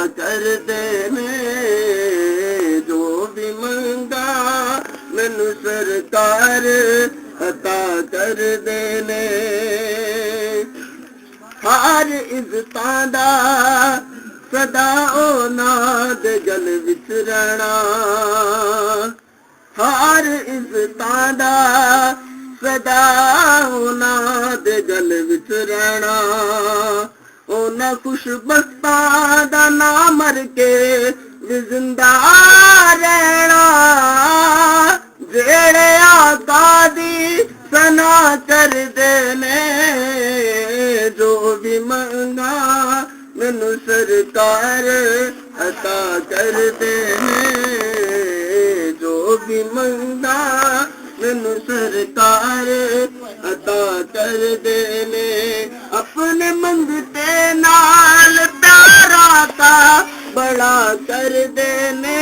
ਕਰਦੇ ਨੇ ਜੋ ਵੀ ਮੰਗਾ ਮੈਨੂੰ ਸਰਕਾਰ ਅਤਾ ਕਰਦੇ ਨੇ ਹਰ ਇੱਜ਼ਤਾਂ ਦਾ ਸਦਾ ਉਹਨਾਂ ਦੇ ਗਲ ਵਿੱਚ ਰਹਿਣਾ ਹਰ ਇੱਜ਼ਤਾਂ ਦਾ ਸਦਾ ਉਹਨਾਂ ਦੇ ਗਲ ਵਿੱਚ ਰਹਿਣਾ ਉਹਨਾਂ ਖੁਸ਼ਬਖਤਾਂ ਦਾ ਨਾਮ ਮਰ ਕੇ ਵੀ ਜ਼ਿੰਦਾ ਰਹਿਣਾ ਜਿਹੜੇ ਆਕਾ ਦੀ ਸਨਾ ਕਰਦੇ ਨੇ ਜੋ ਵੀ ਮੰਗਾ ਮੈਨੂੰ ਸਰਕਾਰ ਅਤਾ ਕਰਦੇ ਨੇ ਜੋ ਵੀ ਮੰਗਾ ਮੈਨੂੰ ਸਰਕਾਰ ਅਤਾ ਕਰਦੇ ਨੇ ਆਪਣੇ ਮੰਗਤੇ ਨਾਲ ਪਿਆਰਾ ਤਾ ਬੜਾ ਕਰਦੇ ਨੇ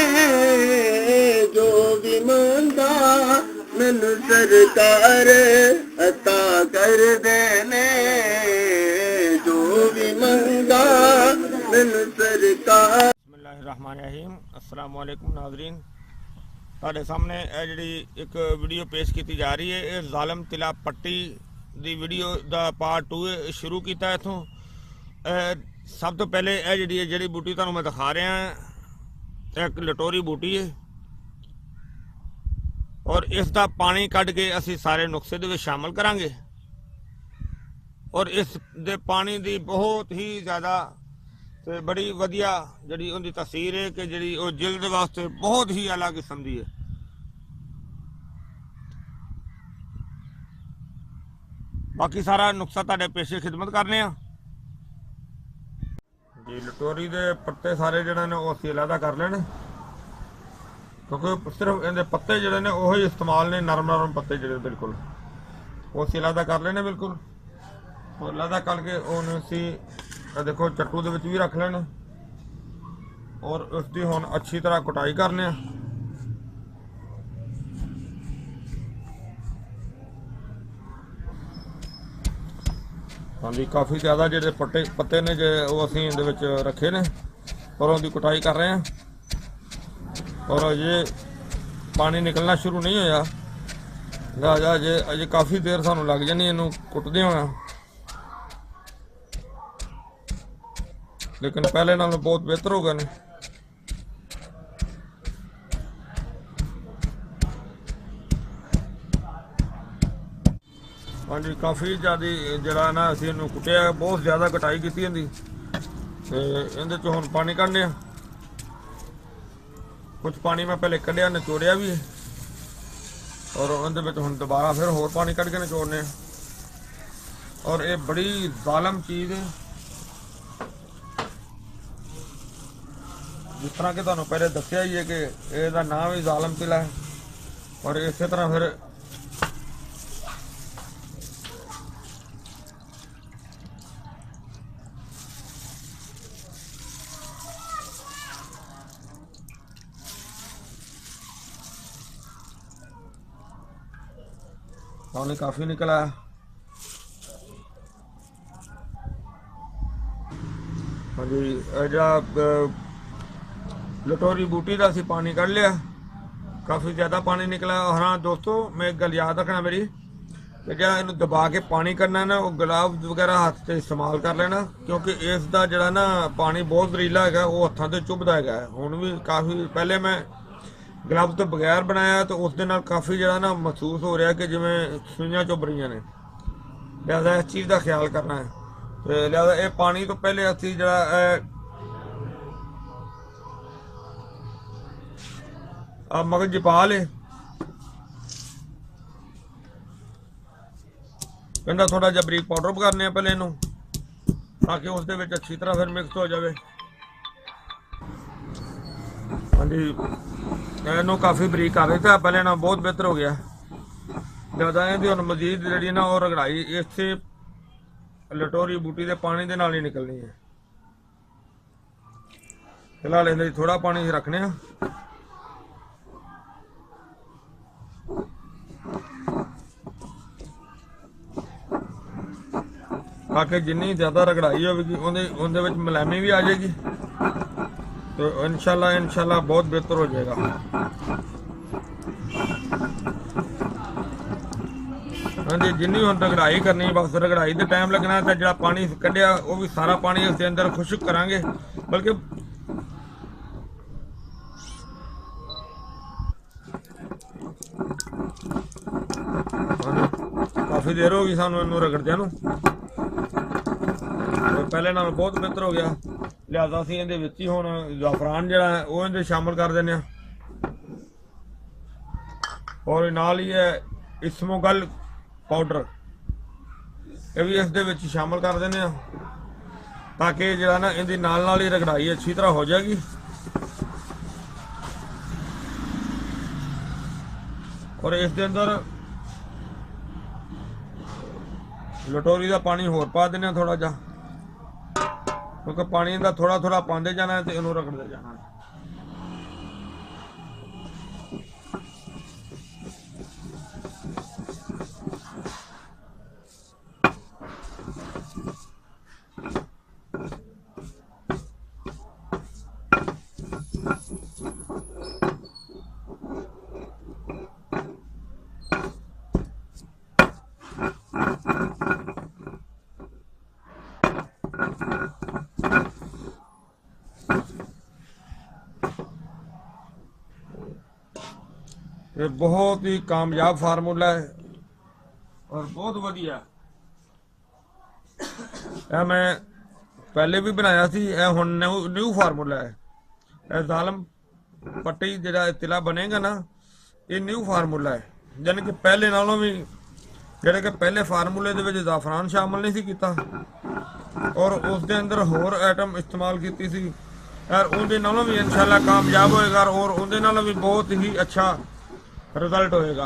ਜੋ ਵੀ ਮੰਗਾ ਮੈਨੂੰ ਸਰਕਾਰ ਅਤਾ ਕਰਦੇ ਨੇ ਜੋ ਵੀ ਮੰਗਾ ਮੈਨੂੰ ਸਰਕਾਰ। ਬਿਸਮਿल्लाहिर्रहमानिर्रहीम अस्सलाम वालेकुम नाज़रीन, ਤੁਹਾਡੇ ਸਾਹਮਣੇ ਇਹ ਜਿਹੜੀ ਇੱਕ ਵੀਡੀਓ ਪੇਸ਼ ਕੀਤੀ ਜਾ ਰਹੀ ਹੈ ਇਹ ਜ਼ਾਲਮ ਤਿਲਾ ਪੱਟੀ ਦੀ ਵੀਡੀਓ ਦਾ ਪਾਰਟ 2 ਸ਼ੁਰੂ ਕੀਤਾ ਇੱਥੋਂ। ਸਭ ਤੋਂ ਪਹਿਲੇ ਇਹ ਜਿਹੜੀ ਬੂਟੀ ਤੁਹਾਨੂੰ ਮੈਂ ਦਿਖਾ ਰਿਹਾ ਇੱਕ ਲਟੋਰੀ ਬੂਟੀ ਹੈ ਔਰ ਇਸ ਦਾ ਪਾਣੀ ਕੱਢ ਕੇ ਅਸੀਂ ਸਾਰੇ ਨੁਕਸੇ ਦੇ ਵਿੱਚ ਸ਼ਾਮਲ ਕਰਾਂਗੇ ਔਰ ਇਸ ਦੇ ਪਾਣੀ ਦੀ ਬਹੁਤ ਹੀ ਜ਼ਿਆਦਾ ਤੇ ਬੜੀ ਵਧੀਆ ਜਿਹੜੀ ਉਹਦੀ ਤਸੀਰ ਹੈ ਕਿ ਜਿਹੜੀ ਉਹ ਜਿਲਦ ਵਾਸਤੇ ਬਹੁਤ ਹੀ ਅਲੱਗ ਕਿਸਮ ਦੀ ਹੈ। ਬਾਕੀ ਸਾਰਾ ਨੁਕਸਾ ਤੁਹਾਡੇ ਪੇਸ਼ੇ ਖਿਦਮਤ ਕਰਨੇ ਆ ਜੀ। ਲਟੋਰੀ ਦੇ ਪੱਤੇ ਸਾਰੇ ਜਿਹੜੇ ਨੇ ਉਹ ਅਸੀਂ ਅਲੱਗਾ ਕਰ ਲੈਣੇ ਕਿਉਂਕਿ ਸਿਰਫ ਇਹਦੇ ਪੱਤੇ ਜਿਹੜੇ ਨੇ ਉਹ ਹੀ ਇਸਤੇਮਾਲ ਨੇ, ਨਰਮ ਪੱਤੇ ਜਿਹੜੇ ਬਿਲਕੁਲ ਉਹ ਅਸੀਂ ਅਲੱਗਾ ਕਰ ਲੈਣੇ ਬਿਲਕੁਲ। ਔਰ ਅਲੱਗਾ ਕਰਕੇ ਉਹਨੂੰ ਅਸੀਂ ਦੇਖੋ ਚੱਟੂ ਦੇ ਵਿੱਚ ਵੀ ਰੱਖ ਲੈਣਾ ਔਰ ਉਸ ਦੀ ਹੁਣ ਅੱਛੀ ਤਰ੍ਹਾਂ ਕੁਟਾਈ ਕਰਨੇ ਆ। ਹਾਂਜੀ, ਕਾਫੀ ਜ਼ਿਆਦਾ ਜਿਹੜੇ ਪੱਤੇ ਨੇ ਜੇ ਉਹ ਅਸੀਂ ਇਹਦੇ ਵਿੱਚ ਰੱਖੇ ਨੇ ਔਰ ਉਹਦੀ ਕੁਟਾਈ ਕਰ ਰਹੇ ਹਾਂ ਔਰ ਅਜੇ ਪਾਣੀ ਨਿਕਲਣਾ ਸ਼ੁਰੂ ਨਹੀਂ ਹੋਇਆ ਲਿਹਾਜ਼ਾ ਅਜੇ ਕਾਫੀ ਦੇਰ ਸਾਨੂੰ ਲੱਗ ਜਾਣੀ ਇਹਨੂੰ ਕੁੱਟਦੇ ਹੋਣਾ, लेकिन पहले नालों बहुत बेहतर हो गए ने। हाँ जी, काफ़ी ज़्यादा जरा ना असी इनू कुटिया बहुत ज़्यादा कटाई की इहदी ते इहदे चों हुण पानी कढ़ने कुछ पानी मैं पहले कढ़िया निचोड़िया भी और इहदे विच हुण दोबारा फिर होर पानी कढ़ के निचोड़ने और ये बड़ी ज़ालम चीज़ है। जिस तरह के तुहानू पहले दसिया ही है कि इसका नाम ही ज़ालम तिला है और इस तरह फिर पानी काफ़ी निकला है। हाँ जी, जो लटोरी बूटी का असी पानी कढ़ लिया, काफ़ी ज़्यादा पानी निकला। हाँ दोस्तों, मैं एक गल याद रखना मेरी कि जो इनू दबा के पानी करना ना वो ग्लव्स वगैरह हाथ से इस्तेमाल कर लेना क्योंकि इसका जरा ना पानी बहुत जरीला है वो हत्थों से चुभदा है। हुण भी काफ़ी पहले मैं ग्लव्स तो बगैर बनाया तो उस दे नाल काफ़ी जरा ना महसूस हो रहा कि जिवें सुइयां चुभ रही ने, लिहाजा इस चीज़ का ख्याल करना है। तो लिहाजा ये पानी तो पहले असी जरा मगज पा ले कहना थोड़ा जहा बरीक पाउडर करने पहले इनू ताकि उस दे विच अच्छी तरह फिर मिक्स हो जाए। हाँ जी, इनू काफ़ी बरीक कर दिता पहले ना बहुत बेहतर हो गया। ज़्यादा इहदी हुण मजीद जिहड़ी ना वो रगड़ाई इस लटोरी बूटी के पानी के नाल ही निकलनी है। फिलहाल इहदे थोड़ा पानी रखने ताकि जिन्नी ज़्यादा रगड़ाई होगी उहदे विच मुलायमी भी आ जाएगी तो इंशाल्लाह बहुत बेहतर हो जाएगा। हाँ जी, जिन्नी हम रगड़ाई करनी, बस रगड़ाई का टाइम लगना, तो जो पानी कढ़िया वो भी सारा पानी उसके अंदर खुश्क करांगे। बल्कि काफ़ी देर हो गई सानू इनू रगड़दिया नू, पहले नाल बहुत बेहतर हो गया। लिहाजा असीं इहदे विच ही हुण ज़ाफरान जिहड़ा है वो इहदे शामिल कर दिंदे आ, और नाल ही है इसमोगल पाउडर, ये भी इस दे विच शामिल कर दिंदे आ, ताकि जिहड़ा ना इहदी नाल ही रगड़ाई अच्छी तरह हो जाएगी। और इस दे अंदर लटोरी का पानी होर पा देना थोड़ा जा, क्योंकि पानी का थोड़ा थोड़ा पाते जाना है तो इनू रगड़ते जाना है। ये बहुत ही कामयाब फार्मूला है और बहुत वधिया। यह मैं पहले भी बनाया सी, यह हुण न्यू फार्मूला है। यह ज़ालम पट्टी जिहड़ा तिला बनेगा ना, ये न्यू फार्मूला है, यानी कि पहले नालों भी जिहड़े कि पहले फार्मूले दे विच ज़ाफरान शामिल नहीं सी कीता और उस दे अंदर होर आइटम इस्तेमाल कीती सी, और उहदे नालों भी इंशाल्लाह कामयाब होएगा और उहदे नालों भी बहुत ही अच्छा रिजल्ट होएगा।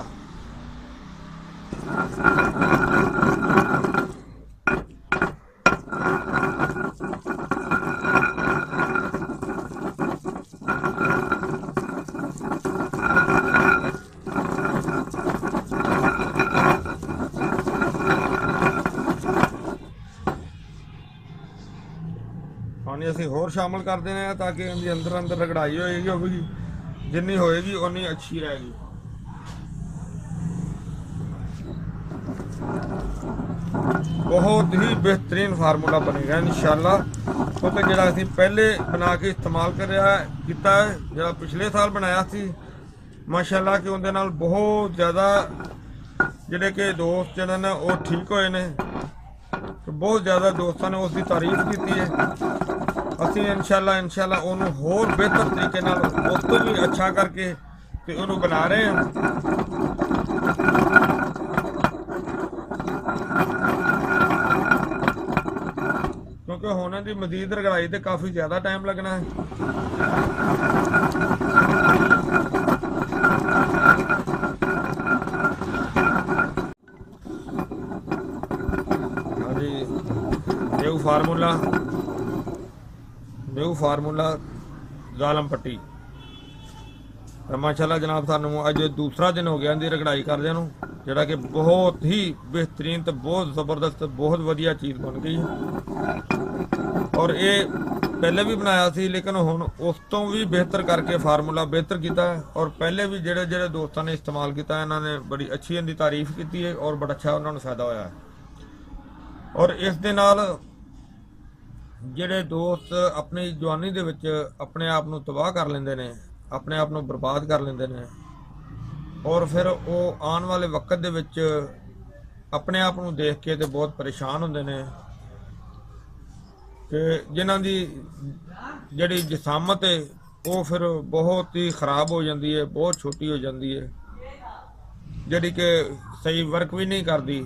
पानी असीं होर शामिल कर देने हैं ताकि इनके अंदर अंदर रगड़ाई होएगी, वो भी जिन्नी होएगी उन्नी अच्छी रहेगी। बहुत ही बेहतरीन फार्मूला बनेगा इंशाल्लाह, क्योंकि जो असीं पहले बना के इस्तेमाल किया है, जो पिछले साल बनाया सी माशाल्लाह कि उनके नाल बहुत ज़्यादा जिहड़े कि दोस्त जिहड़े ने वो ठीक होए ने, तो बहुत ज़्यादा दोस्तों ने उसकी तारीफ की है। असीं इंशाल्लाह उन्होंने होर बेहतर तरीके नाल उस तो भी अच्छा करके ते उन्होंने बना रहे हैं। क्योंकि होने की मजीद रगड़ाई तो काफ़ी ज़्यादा टाइम लगना है। हाँ जी, न्यू फार्मूला ज़ालम पट्टी। माशाल्लाह जनाब, सानू अज दूसरा दिन हो गया इनकी रगड़ाई करदे नूं, जिहड़ा कि बहुत ही बेहतरीन तो बहुत ज़बरदस्त बहुत वधिया चीज़ बन गई है। और ये पहले भी बनाया सी, लेकिन हुण उस तो भी बेहतर करके फार्मूला बेहतर किया है। और पहले भी जिहड़े जिहड़े दोस्तों ने इस्तेमाल किया है, इन्होंने बड़ी अच्छी इनकी तारीफ की है और बड़ा अच्छा उन्होंने फायदा होया है। और इस दे नाल जिहड़े दोस्त अपनी जवानी दे विच अपने आप नूं तबाह कर लेंदे ने, अपने आप नूं बर्बाद कर लेंदे ने, और फिर वो आने वाले वक्त दे विच अपने आप नूं देख के ते बहुत परेशान होंदे ने कि जिन्हां दी जिहड़ी जिसामत है वो फिर बहुत ही खराब हो जाती है, बहुत छोटी हो जाती है, जिहड़ी कि सही वर्क भी नहीं करती।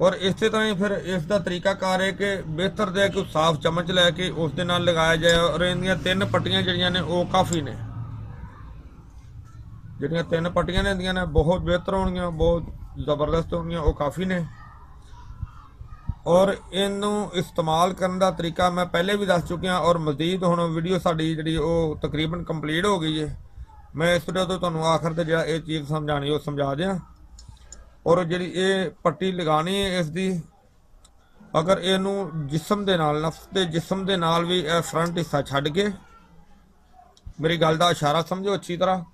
और इस तरह फिर इसका तरीकाकार है कि बेहतर दे कोई साफ चम्मच लैके उस दे नाल लगाया जाए। और इनदियां 3 पट्टियां जिहड़ियां ने वो काफ़ी ने, जिहड़ियां 3 पट्टियां ने ने बहुत बेहतर होणगियां, बहुत ज़बरदस्त होणगियां, वो काफ़ी ने। और इनू इस्तेमाल करने का तरीका मैं पहले भी दस चुकिया, और मजीद हुण वीडियो साडी जिहड़ी वो तकरीबन कंप्लीट हो गई है। मैं इस वीडियो तो तुहानूं आखिर ते जिहड़ा ये चीज़ समझानी वो समझा दियां। और जी ये पट्टी लगानी है इसकी ਅਗਰ ਇਹਨੂੰ ਜਿਸਮ ਦੇ ਨਾਲ, ਨਫਸ ਦੇ ਜਿਸਮ ਦੇ ਨਾਲ ਵੀ ਇਹ ਫਰੰਟ ਹਿੱਸਾ ਛੱਡ ਕੇ, ਮੇਰੀ ਗੱਲ ਦਾ ਇਸ਼ਾਰਾ ਸਮਝੋ ਅੱਛੀ ਤਰ੍ਹਾਂ,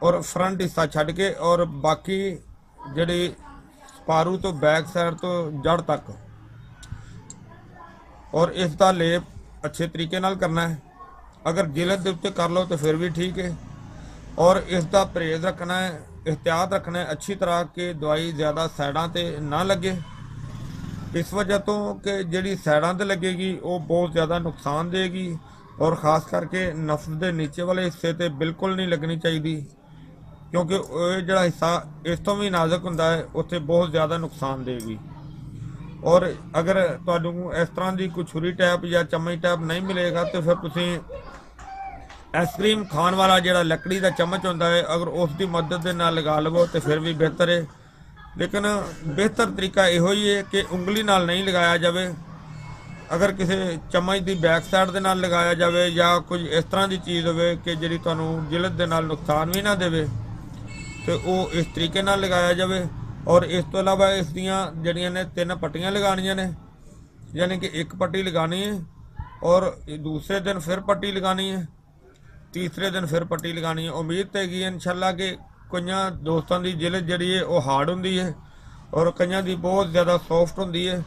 ਔਰ ਫਰੰਟ ਹਿੱਸਾ ਛੱਡ ਕੇ ਔਰ ਬਾਕੀ ਜਿਹੜੀ ਸਪਾਰੂ ਤੋਂ ਬੈਕ ਸਾਈਡ ਤੋਂ ਜੜ ਤੱਕ, ਔਰ ਇਸ ਦਾ ਲੇਪ ਅੱਛੇ ਤਰੀਕੇ ਨਾਲ ਕਰਨਾ ਹੈ। ਅਗਰ ਜਿਲਦ ਦੇ ਉੱਤੇ ਕਰ ਲਓ ਤਾਂ ਫਿਰ ਵੀ ਠੀਕ ਹੈ, ਔਰ ਇਸ ਦਾ ਪਰਹੇਜ਼ ਰੱਖਣਾ ਹੈ, एहतियात रखना है अच्छी तरह कि दवाई ज़्यादा साइडों ते ना लगे, इस वजह तो कि जिहड़ी साइडों ते लगेगी वो बहुत ज़्यादा नुकसान देगी, और ख़ास करके नफ्स के नीचे वाले हिस्से ते बिल्कुल नहीं लगनी चाहिए, क्योंकि जिहड़ा हिस्सा इस तो भी नाजुक हुंदा है उत्थे बहुत ज़्यादा नुकसान देगी। और अगर तुहानूं इस तरह की कोई छुरी टाइप या चम्मच टाइप नहीं मिलेगा तो फिर तुसीं आइसक्रीम खाने वाला जो लकड़ी का चम्मच होता है, अगर उसकी मदद के नाल लगा लवो तो फिर भी बेहतर है। लेकिन बेहतर तरीका यो ही है कि उंगली नाल नहीं लगाया जाए। अगर किसी चम्मच की बैक साइड के नाल लगाया जाए या कुछ इस तरह की चीज़ हो कि जी तुहानूं जिलद के नाल नुकसान भी ना देवे, तो वो इस तरीके नाल लगाया जाए। और इस तो इलावा इसदियाँ जड़ियाँ ने 3 पट्टियाँ लगानियाँ ने, यानी कि एक पट्टी लगानी है और दूसरे दिन फिर पट्टी लगानी है, तीसरे दिन फिर पट्टी लगानी है। उम्मीद तो हैगी इंशाल्लाह कि कई दोस्तों की जिलद जी है वो हार्ड होंदी है और कई की बहुत ज़्यादा सॉफ्ट होंदी है,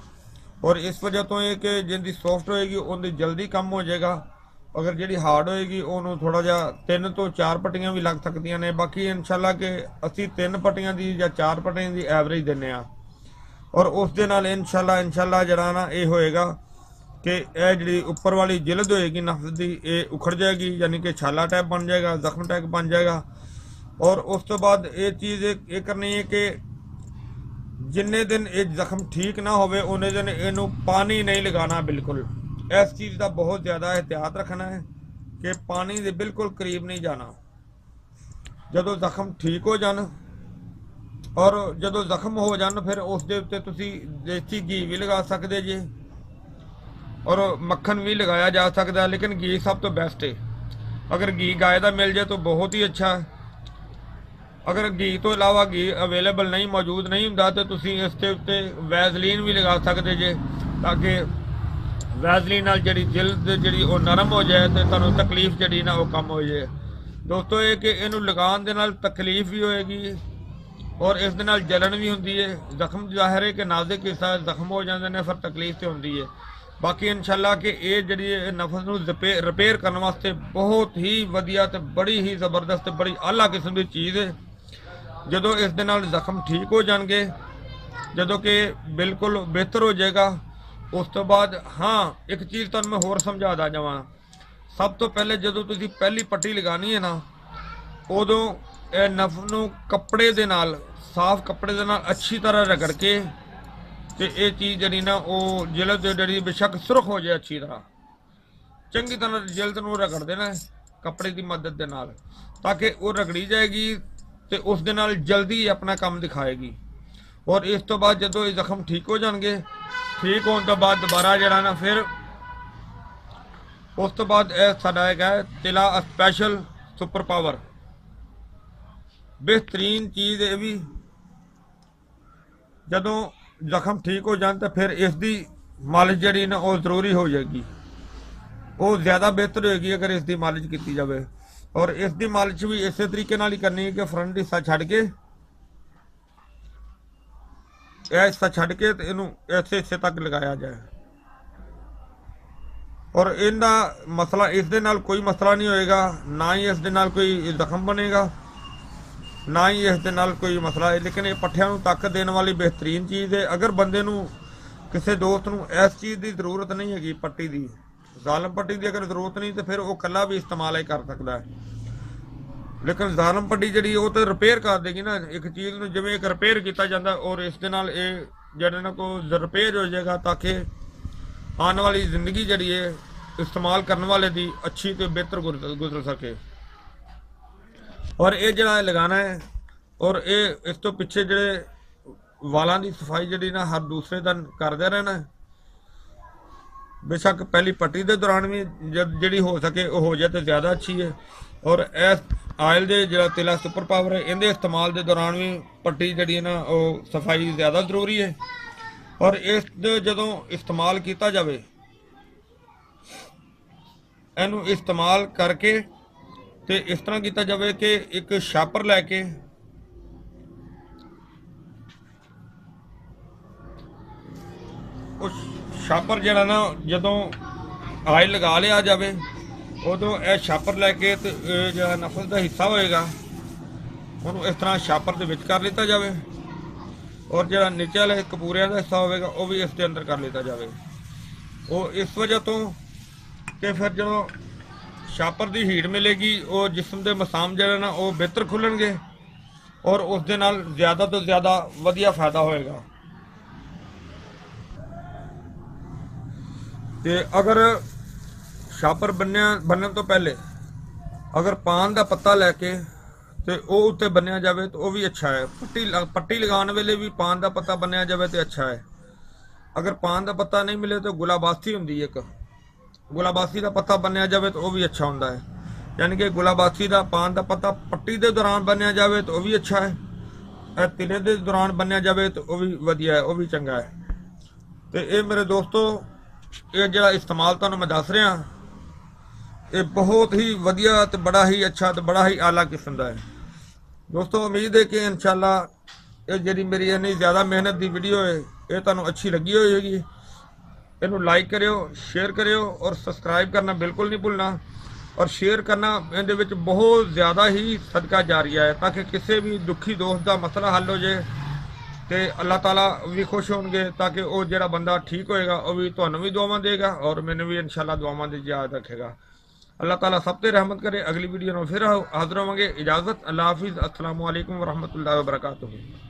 और इस वजह तो ये कि जिनकी सॉफ्ट होएगी उनकी जल्दी कम हो जाएगा। अगर जी हार्ड होएगी उन्होंने थोड़ा जा 3 तो 4 पट्टियाँ भी लग सकती ने। बाकी इंशाल्लाह कि असी 3 पट्टियाँ की या 4 पट्टियाँ की एवरेज देने, और उस दे नाल इंशाल्लाह जरा ना ये होएगा कि यह जी उपर वाली जिलद होएगी नफ्स की ये उखड़ जाएगी, यानी कि छाला टाइप बन जाएगा, जख्म टाइप बन जाएगा। और उस तो बाद ये चीज़ ये करनी है कि जिन्ने दिन ये जख्म ठीक ना होवे उन्ने दिन इनू पानी नहीं लगाना बिल्कुल। इस चीज़ का बहुत ज़्यादा एहतियात रखना है कि पानी के बिल्कुल करीब नहीं जाना। जदों जख्म ठीक हो जान और जदों जख्म हो जान फिर उस दे उत्ते तुसी देसी घी भी लगा सकते जी, और मक्खन भी लगाया जा सकता है, लेकिन घी सब तो बेस्ट है। अगर घी गाय का मिल जाए तो बहुत ही अच्छा है। अगर घी तो इलावा घी अवेलेबल नहीं मौजूद नहीं होंदा तो तुसी इसके उत्ते वैसलीन भी लगा सकते जे, ताकि वैसलीन नाल जिहड़ी जिल्द जिहड़ी वो नरम हो जाए तो तुहानूं तकलीफ जिहड़ी ना वो कम हो जाए। दोस्तों ये कि इनू लगाउण दे नाल तकलीफ भी होएगी और इस दे नाल जलन भी हुंदी है। जख्म जाहिर है कि नाजुक हिस्सा जख्म हो जाते हैं, फिर तकलीफ तो हुंदी है। बाकी इंशाल्लाह कि ये जी नफस नूं रिपेयर करने वास्ते बहुत ही वधिया ते बड़ी ही ज़बरदस्त बड़ी आला किस्म की चीज़ है। जदों इस दे नाल जख्म ठीक हो जाएंगे, जदों कि बिल्कुल बेहतर हो जाएगा, उस तो बाद हाँ एक चीज़ तुहानूं मैं होर समझा दा जावां। सब तो पहले जदों तुसीं पहली पट्टी लगानी है ना, उदों नफस नूं कपड़े दे नाल, साफ कपड़े दे नाल अच्छी तरह रगड़ के तो ये चीज़ जी ना वो जिलद जी बेशक सुरख हो जाए, अच्छी तरह चंगी तरह जिलद नूं रगड़ देना है कपड़े की मदद के नाल, ताकि वो रगड़ी जाएगी तो उस दे नाल जल्दी अपना काम दिखाएगी। और इस तो बाद जदों ये जख्म ठीक हो जाएंगे, ठीक होने तो बाद दोबारा जरा ना फिर उस तो बाद साडा है तिला स्पैशल सुपर पावर बेहतरीन चीज़ है भी। जदों जख्म ठीक हो जाए तो फिर इसकी मालिश जी ना वो जरूरी हो जाएगी, वो ज़्यादा बेहतर होएगी अगर इसकी मालिश की जाए। और इसकी मालिश भी इस तरीके नाल ही करनी है कि फ्रंट हिस्सा छड़ के यह हिस्सा छड़ के इनू इस हिस्से तक लगाया जाए, और इनका मसला इस दे नाल कोई मसला नहीं होएगा, ना ही इस दे नाल कोई जख्म बनेगा, ना ही इस दे नाल कोई मसला है। लेकिन ये पट्ठियां नूं ताकत देने वाली बेहतरीन चीज़ है। अगर बंदे नूं किसी दोस्त नूं इस चीज़ की जरूरत नहीं हैगी, पट्टी की जालम पट्टी की अगर जरूरत नहीं तो फिर वो कला भी इस्तेमाल ही कर सकता है। लेकिन जालम पट्टी जी वो तो रिपेयर कर देगी ना एक चीज़ नूं, जिवें एक रिपेयर किया जाता, और इस दे नाल ये जिहड़े ना को रिपेयर हो जाएगा, ताकि आने वाली जिंदगी जी है इस्तेमाल करने वाले की अच्छी तो बेहतर गुजर सके। और ये जरा लगाना है, और ये इस तो पिछे जड़े वालों की सफाई जी ना हर दूसरे दिन करते रहना है। बेशक पहली पट्टी के दौरान भी जब जी हो सके वो हो जाए तो ज़्यादा अच्छी है। और इस आयल के जो तिला सुपर पावर है इनके इस्तेमाल के दौरान भी पट्टी जी ना वो सफाई ज़्यादा जरूरी है। ਔਰ ਇਸ ਦੇ ਜਦੋਂ ਇਸਤੇਮਾਲ ਕੀਤਾ ਜਾਵੇ, ਇਹਨੂੰ ਇਸਤੇਮਾਲ ਕਰਕੇ ਤੇ ਇਸ ਤਰ੍ਹਾਂ ਕੀਤਾ ਜਾਵੇ ਕਿ ਇੱਕ ਛਾਪਰ ਲੈ ਕੇ ਉਹ ਛਾਪਰ ਜਿਹੜਾ ਨਾ ਜਦੋਂ ਆਇਲ ਲਗਾ ਲਿਆ ਜਾਵੇ, ਉਦੋਂ ਇਹ ਛਾਪਰ ਲੈ ਕੇ ਤੇ ਇਹ ਜਿਹੜਾ ਨਫਸ ਦਾ ਹਿੱਸਾ ਹੋਏਗਾ ਉਹਨੂੰ ਇਸ ਤਰ੍ਹਾਂ ਛਾਪਰ ਦੇ ਵਿੱਚ ਕਰ ਲਿੱਤਾ ਜਾਵੇ, ਔਰ ਜਿਹੜਾ ਨੀਚੇ ਵਾਲੇ ਕਪੂਰਿਆਂ ਦਾ ਹਿੱਸਾ ਹੋਵੇਗਾ ਉਹ ਵੀ ਇਸ ਦੇ ਅੰਦਰ ਕਰ ਲਿੱਤਾ ਜਾਵੇ। ਉਹ ਇਸ ਵਜ੍ਹਾ ਤੋਂ ਕਿ ਫਿਰ ਜਦੋਂ ਛਾਪਰ ਦੀ ਹੀਟ ਮਿਲੇਗੀ, ਉਹ ਜਿਸਮ ਦੇ ਮਸਾਮ ਜਿਹੜੇ ਨਾ ਉਹ ਬਿਹਤਰ ਖੁੱਲਣਗੇ ਔਰ ਉਸ ਦੇ ਨਾਲ ਜ਼ਿਆਦਾ ਤੋਂ ਜ਼ਿਆਦਾ ਵਧੀਆ ਫਾਇਦਾ ਹੋਏਗਾ। ਤੇ ਅਗਰ ਛਾਪਰ ਬਣਨ ਤੋਂ ਪਹਿਲੇ ਅਗਰ ਪਾਨ ਦਾ ਪੱਤਾ ਲੈ ਕੇ ਤੇ ਉਹ ਉੱਤੇ ਬੰਨਿਆ ਜਾਵੇ ਤਾਂ ਉਹ ਵੀ ਅੱਛਾ ਹੈ। ਪੱਟੀ ਲਗਾਉਣ ਵੇਲੇ ਵੀ ਪਾਨ ਦਾ ਪੱਤਾ ਬੰਨਿਆ ਜਾਵੇ ਤੇ ਅੱਛਾ ਹੈ। ਅਗਰ ਪਾਨ ਦਾ ਪੱਤਾ ਨਹੀਂ ਮਿਲੇ ਤਾਂ ਗੁਲਾਬਾਸੀ ਹੁੰਦੀ ਹੈ, ਇੱਕ ਗੁਲਾਬਾਸੀ ਦਾ ਪੱਤਾ ਬੰਨਿਆ ਜਾਵੇ ਤਾਂ ਉਹ ਵੀ ਅੱਛਾ ਹੁੰਦਾ ਹੈ। ਯਾਨੀ ਕਿ ਗੁਲਾਬਾਸੀ ਦਾ ਪਾਨ ਦਾ ਪੱਤਾ ਪੱਟੀ ਦੇ ਦੌਰਾਨ ਬੰਨਿਆ ਜਾਵੇ ਤਾਂ ਉਹ ਵੀ ਅੱਛਾ ਹੈ, ਇਹ ਤਿਲੇ ਦੇ ਦੌਰਾਨ ਬੰਨਿਆ ਜਾਵੇ ਤਾਂ ਉਹ ਵੀ ਵਧੀਆ ਹੈ, ਉਹ ਵੀ ਚੰਗਾ ਹੈ। ਤੇ ਇਹ ਮੇਰੇ ਦੋਸਤੋ, ਇਹ ਜਿਹੜਾ ਇਸਤੇਮਾਲ ਤੁਹਾਨੂੰ ਮੈਂ ਦੱਸ ਰਿਹਾ, ਇਹ ਬਹੁਤ ਹੀ ਵਧੀਆ ਤੇ ਬੜਾ ਹੀ ਅੱਛਾ ਤੇ ਬੜਾ ਹੀ ਆਲਾ ਕਿਸਮ ਦਾ ਹੈ। ਦੋਸਤੋ ਉਮੀਦ ਹੈ ਕਿ ਇਨਸ਼ਾਅੱਲਾ ਇਹ ਜਿਹੜੀ ਮੇਰੀ ਇੰਨੀ ਜ਼ਿਆਦਾ ਮਿਹਨਤ ਦੀ ਵੀਡੀਓ ਹੈ ਇਹ ਤੁਹਾਨੂੰ ਅੱਛੀ ਲੱਗੀ ਹੋਏਗੀ। ਇਹਨੂੰ ਲਾਈਕ ਕਰਿਓ, ਸ਼ੇਅਰ ਕਰਿਓ ਔਰ ਸਬਸਕ੍ਰਾਈਬ ਕਰਨਾ ਬਿਲਕੁਲ ਨਹੀਂ ਭੁੱਲਣਾ, ਔਰ ਸ਼ੇਅਰ ਕਰਨਾ ਇਹਦੇ ਵਿੱਚ ਬਹੁਤ ਜ਼ਿਆਦਾ ਹੀ ਸਦਕਾ ਜਾਰੀਆ ਹੈ, ਤਾਂ ਕਿ ਕਿਸੇ ਵੀ ਦੁਖੀ ਦੋਸਤ ਦਾ ਮਸਲਾ ਹੱਲ ਹੋ ਜਾਏ ਤੇ ਅੱਲਾਹ ਤਾਲਾ ਵੀ ਖੁਸ਼ ਹੋਣਗੇ, ਤਾਂ ਕਿ ਉਹ ਜਿਹੜਾ ਬੰਦਾ ਠੀਕ ਹੋਏਗਾ ਉਹ ਵੀ ਤੁਹਾਨੂੰ ਵੀ ਦੁਆਵਾਂ ਦੇਗਾ ਔਰ ਮੈਨੂੰ ਵੀ ਇਨਸ਼ਾਅੱਲਾ ਦੁਆਵਾਂ ਦੀ ਯਾਦ ਰੱਖੇਗਾ। अल्लाह ताला सब पे रहमत करे। अगली वीडियो में फिर हाजिर होंगे। इजाज़त, अल्लाह हाफिज़, अस्सलामु अलैकुम व रहमतुल्लाहि व बरकातुहू।